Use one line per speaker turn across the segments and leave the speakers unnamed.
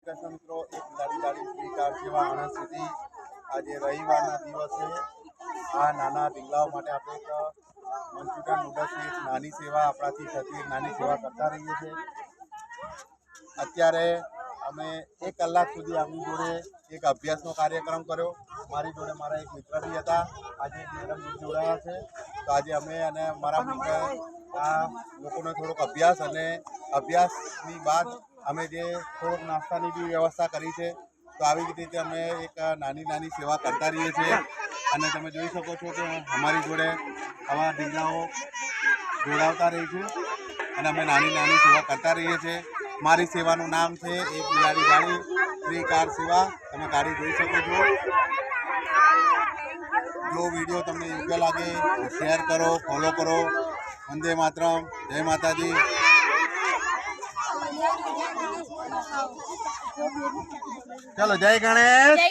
કૃષ્ણ મિત્રો, એક લાડી શ્રી કાર સેવા આણંદ સુધી આજે રવિવારના દિવસે આ નાના ઢીંગલાઓ માટે આપણે એક મંચુરિયન નૂડલ્સની એક નાની સેવા આપણાથી થતી નાની સેવા કરતા રહીએ છીએ. અત્યારે અમે 1 કલાક સુધી આમની જોડે એક અભ્યાસનો કાર્યક્રમ કર્યો. મારી જોડે મારા એક મિત્ર બી હતા. આજે એક મેડમ જોડાયા છે. તો આજે અમે અને મારા મિત્ર આ લોકોને થોડોક અભ્યાસ અને અભ્યાસની બાદ અમે જે થોડોક નાસ્તાની બી વ્યવસ્થા કરી છે. તો આવી જ રીતે અમે એક નાની સેવા કરતા રહીએ છીએ. અને તમે જોઈ શકો છો કે અમારી જોડે આવા ઢીંગલાઓ જોડાવતા રહીશું અને અમે નાની સેવા કરતા રહીએ છીએ. મારી સેવાનું નામ છે એક બિલાડી ગાડી ફ્રી કાર સેવા. તમે ગાડી જોઈ શકો છો. જો વિડીયો તમને યોગ્ય લાગે તો શેર કરો, ફોલો કરો. વંદે માતરમ, જય માતાજી. ચલો, જય ગણેશ.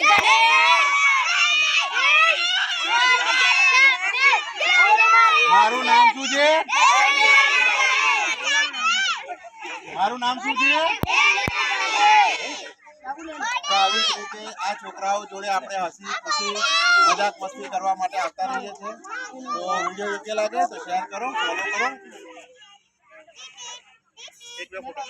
મારું નામ શું છે? મારું નામ શું છે? તો આવી જ રીતે આ છોકરાઓ જોડે આપણે હસી ખુશી મજાક મસ્તી કરવા માટે આવતા રહીએ છીએ. તો વિડીયો યોગ્ય લાગે તો શેર કરો, ફોલો કરો. એક બે ફોટો